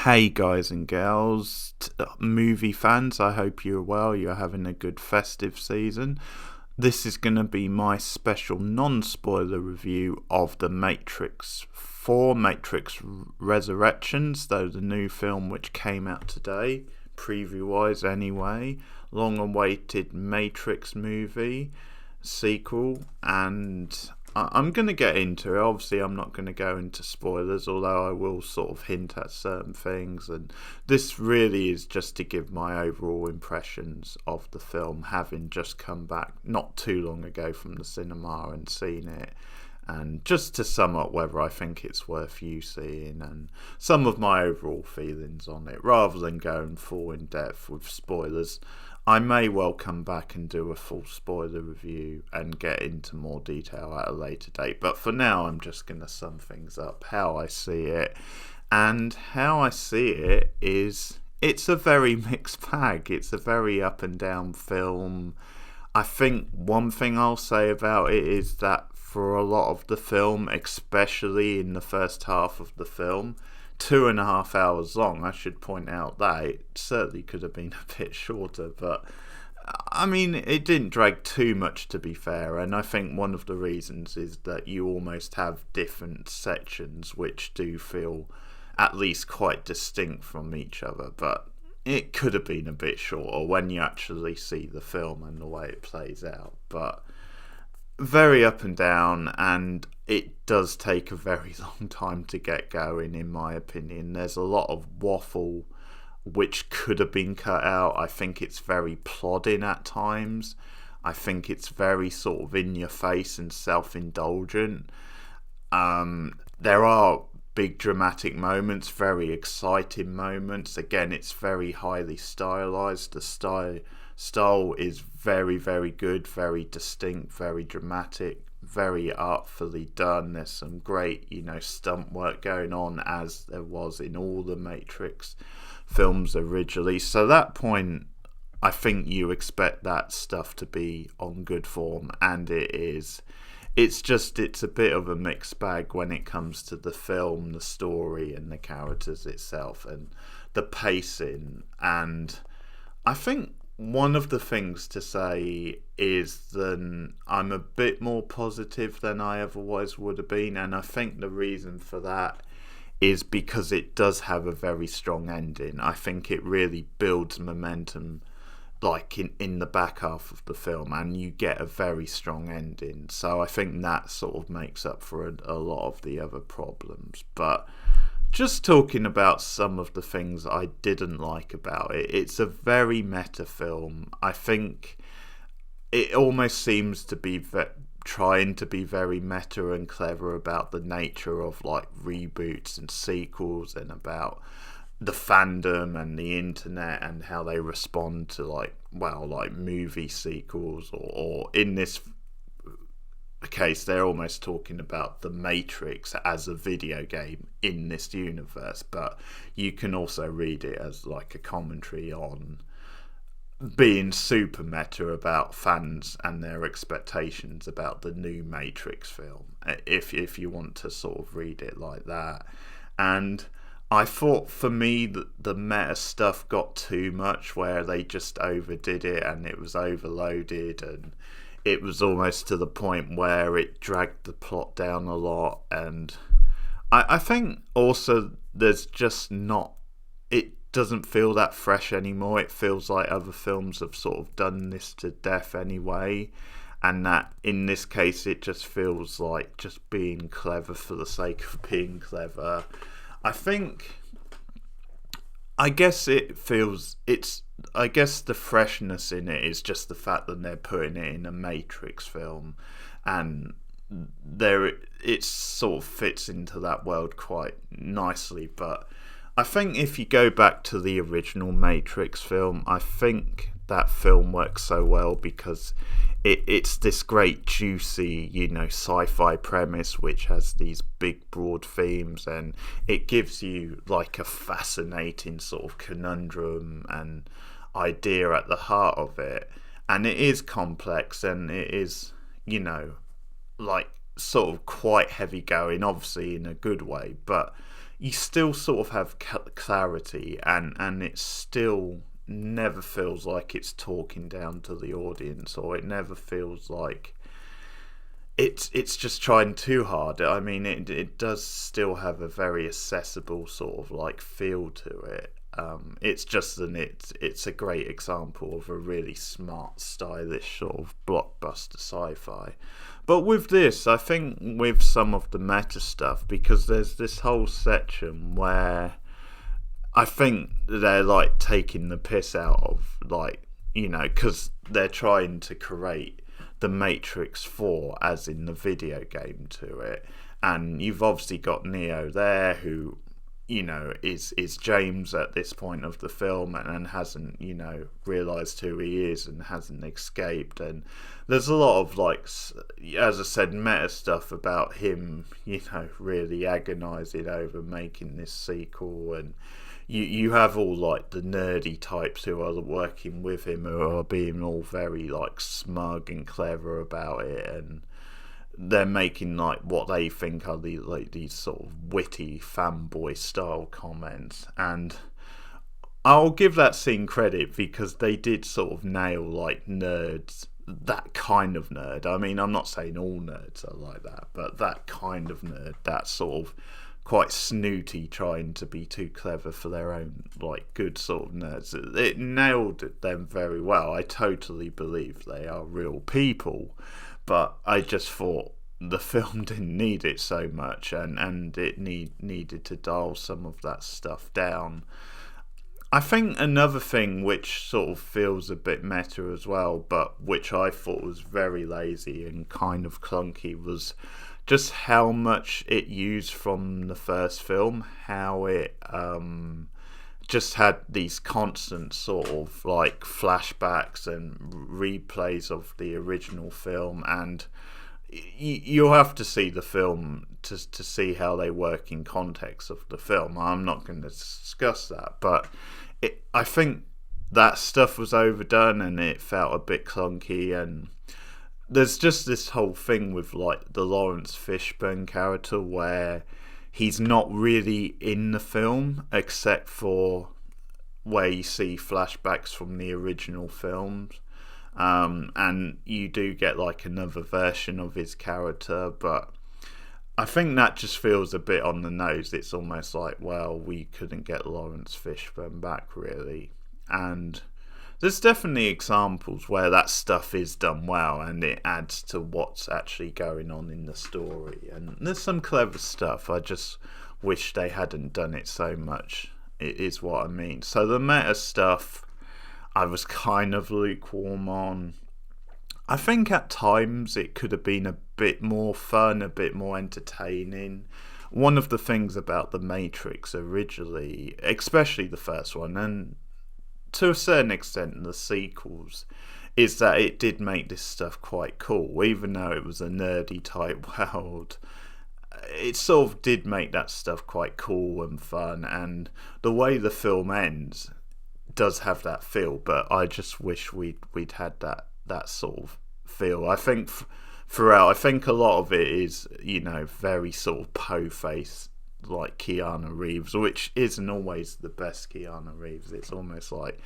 Hey guys and girls, movie fans, I hope you're well, you're having a good festive season. This is going to be my special non-spoiler review of The Matrix 4, Matrix Resurrections, though the new film which came out today, preview-wise anyway, long-awaited Matrix movie, sequel, and I'm going to get into it. Obviously, I'm not going to go into spoilers, although I will sort of hint at certain things. And this really is just to give my overall impressions of the film, having just come back not too long ago from the cinema and seen it. And just to sum up whether I think it's worth you seeing and some of my overall feelings on it, rather than going full in depth with spoilers. I may well come back and do a full spoiler review and get into more detail at a later date. But for now, I'm just going to sum things up, how I see it. And how I see it is it's a very mixed bag. It's a very up and down film. I think one thing I'll say about it is that for a lot of the film, especially in the first half of the film, 2.5 hours long. I should point out that it certainly could have been a bit shorter, but I mean, it didn't drag too much, to be fair. And I think one of the reasons is that you almost have different sections which do feel at least quite distinct from each other, but it could have been a bit shorter when you actually see the film and the way it plays out. But very up and down, and it does take a very long time to get going, in my opinion. There's a lot of waffle which could have been cut out. I think it's very plodding at times. I think it's very sort of in your face and self-indulgent. There are big dramatic moments, very exciting moments. Again, it's very highly stylized. The style is very, very good, very distinct, very dramatic, very artfully done. There's some great, stunt work going on, as there was in all the Matrix films originally. So that point, I think you expect that stuff to be on good form, and it is. It's a bit of a mixed bag when it comes to the film, the story, and the characters itself, and the pacing. And I think one of the things to say is that I'm a bit more positive than I otherwise would have been, and I think the reason for that is because it does have a very strong ending. I think it really builds momentum, like in the back half of the film, and you get a very strong ending. So I think that sort of makes up for a lot of the other problems. But just talking about some of the things I didn't like about it, it's a very meta film. I think it almost seems to be trying to be very meta and clever about the nature of like reboots and sequels, and about the fandom and the internet and how they respond to like movie sequels, or in this case they're almost talking about the Matrix as a video game in this universe. But you can also read it as like a commentary on being super meta about fans and their expectations about the new Matrix film, if you want to sort of read it like that. And I thought for me that the meta stuff got too much, where they just overdid it and it was overloaded, and it was almost to the point where it dragged the plot down a lot. And I think also there's just not, it doesn't feel that fresh anymore. It feels like other films have sort of done this to death anyway, and that in this case it just feels like just being clever for the sake of being clever. I guess the freshness in it is just the fact that they're putting it in a Matrix film, and it sort of fits into that world quite nicely. But I think if you go back to the original Matrix film, I think that film works so well because it's this great juicy, sci-fi premise which has these big broad themes, and it gives you like a fascinating sort of conundrum and idea at the heart of it. And it is complex, and it is, like sort of quite heavy going, obviously in a good way, but you still sort of have clarity, and it still never feels like it's talking down to the audience, or it never feels like it's just trying too hard. I mean, it does still have a very accessible sort of like feel to it. It's just that it's a great example of a really smart, stylish sort of blockbuster sci-fi. But with this, I think with some of the meta stuff, because there's this whole section where I think they're like taking the piss out of, like, you know, because they're trying to create the Matrix 4 as in the video game to it, and you've obviously got Neo there, who, you know, is James at this point of the film, and hasn't, you know, realised who he is and hasn't escaped. And there's a lot of, like, as I said, meta stuff about him, you know, really agonising over making this sequel. And you have all, like, the nerdy types who are working with him, who are being all very, like, smug and clever about it, and they're making, like, what they think are these sort of witty fanboy style comments. And I'll give that scene credit, because they did sort of nail, like, nerds, that kind of nerd. I mean, I'm not saying all nerds are like that, but that kind of nerd, that sort of quite snooty, trying to be too clever for their own, like, good sort of nerds. It nailed them very well. I totally believe they are real people, but I just thought the film didn't need it so much, and it needed to dial some of that stuff down. I think another thing which sort of feels a bit meta as well, but which I thought was very lazy and kind of clunky, was just how much it used from the first film, how it just had these constant sort of like flashbacks and replays of the original film. And you'll have to see the film to see how they work in context of the film. I'm not going to discuss that, but I think that stuff was overdone and it felt a bit clunky. And there's just this whole thing with, like, the Lawrence Fishburne character, where he's not really in the film except for where you see flashbacks from the original films. And you do get, like, another version of his character, but I think that just feels a bit on the nose. It's almost like, well, we couldn't get Lawrence Fishburne back, really. And there's definitely examples where that stuff is done well and it adds to what's actually going on in the story. And there's some clever stuff. I just wish they hadn't done it so much, it is what I mean. So the meta stuff, I was kind of lukewarm on. I think at times it could have been a bit more fun, a bit more entertaining. One of the things about The Matrix originally, especially the first one, and to a certain extent the sequels, is that it did make this stuff quite cool. Even though it was a nerdy type world, it sort of did make that stuff quite cool and fun. And the way the film ends does have that feel, but I just wish we'd had that sort of feel. I think throughout, I think a lot of it is, you know, very sort of po-face, like Keanu Reeves, which isn't always the best Keanu Reeves. It's almost like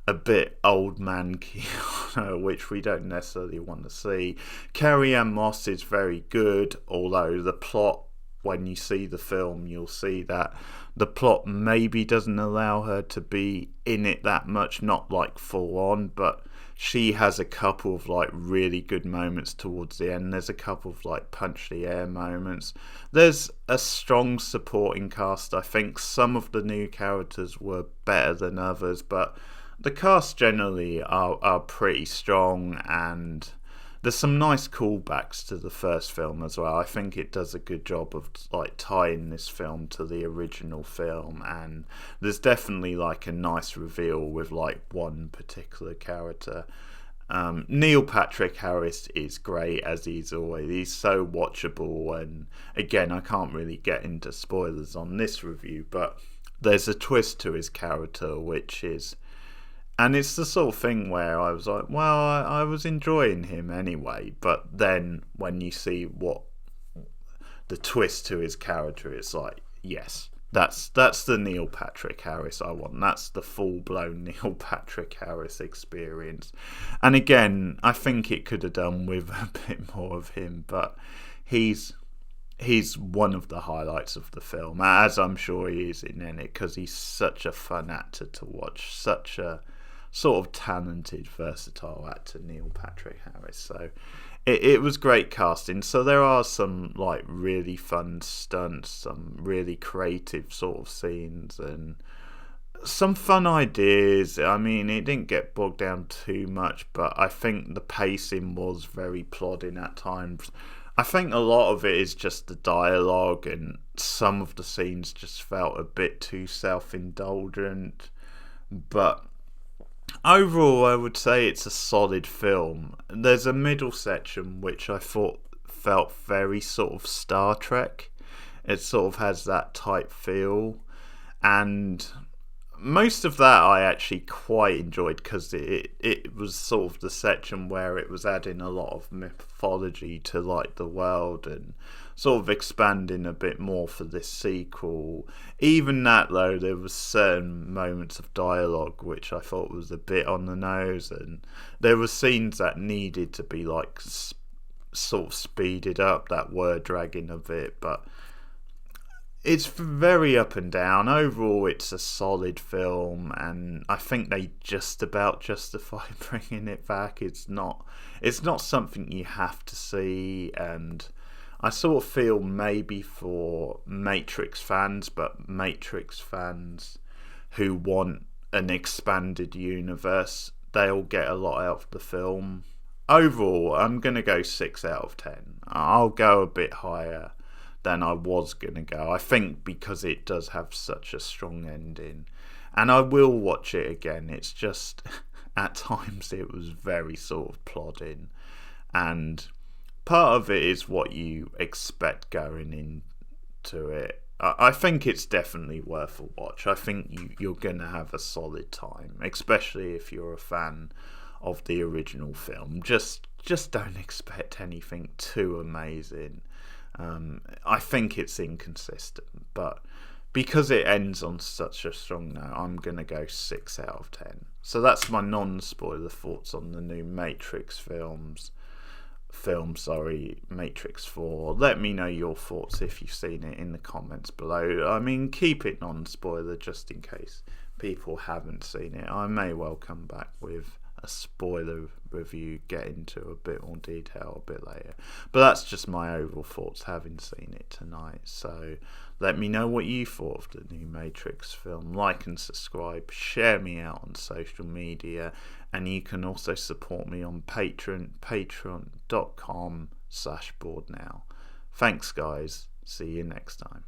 a bit old man Keanu, which we don't necessarily want to see. CarrieAnne-Moss is very good, although the plot, when you see the film, you'll see that the plot maybe doesn't allow her to be in it that much, not like full on, but she has a couple of, like, really good moments towards the end. There's a couple of, like, punch the air moments. There's a strong supporting cast. I think some of the new characters were better than others, but the cast generally are pretty strong, and there's some nice callbacks to the first film as well. I think it does a good job of, like, tying this film to the original film, and there's definitely, like, a nice reveal with, like, one particular character. Neil Patrick Harris is great, as he's always. He's so watchable, and again, I can't really get into spoilers on this review, but there's a twist to his character, which is... And it's the sort of thing where I was like, well, I was enjoying him anyway. But then when you see what the twist to his character, it's like, yes, That's the Neil Patrick Harris I want. That's the full blown Neil Patrick Harris experience. And again, I think it could have done with a bit more of him, but he's one of the highlights of the film, as I'm sure he is in it, because he's such a fun actor to watch, such a sort of talented, versatile actor, Neil Patrick Harris. So it was great casting. So there are some like really fun stunts, some really creative sort of scenes, and some fun ideas. I mean, it didn't get bogged down too much, but I think the pacing was very plodding at times. I think a lot of it is just the dialogue, and some of the scenes just felt a bit too self-indulgent. But overall, I would say it's a solid film. There's a middle section which I thought felt very sort of Star Trek. It sort of has that type feel, and most of that I actually quite enjoyed, because it was sort of the section where it was adding a lot of mythology to like the world and sort of expanding a bit more for this sequel. Even that though, there was certain moments of dialogue which I thought was a bit on the nose, and there were scenes that needed to be like sort of speeded up, that word dragging a bit, but it's very up and down. Overall, it's a solid film, and I think they just about justify bringing it back. It's not something you have to see, and I sort of feel maybe for Matrix fans, but Matrix fans who want an expanded universe, they'll get a lot out of the film. Overall, I'm going to go 6 out of 10. I'll go a bit higher than I was going to go. I think because it does have such a strong ending. And I will watch it again. It's just, at times it was very sort of plodding. And part of it is what you expect going into it. I think it's definitely worth a watch. I think you're going to have a solid time, especially if you're a fan of the original film. Just don't expect anything too amazing. I think it's inconsistent, but because it ends on such a strong note, I'm going to go 6 out of 10. So that's my non-spoiler thoughts on the new Matrix Matrix 4. Let me know your thoughts if you've seen it in the comments below. I mean, keep it non-spoiler just in case people haven't seen it. I may well come back with a spoiler review, get into a bit more detail a bit later, but that's just my overall thoughts having seen it tonight. So let me know what you thought of the new Matrix film. Like and subscribe, share me out on social media, and you can also support me on patreon.com/boardnow. Thanks guys, see you next time.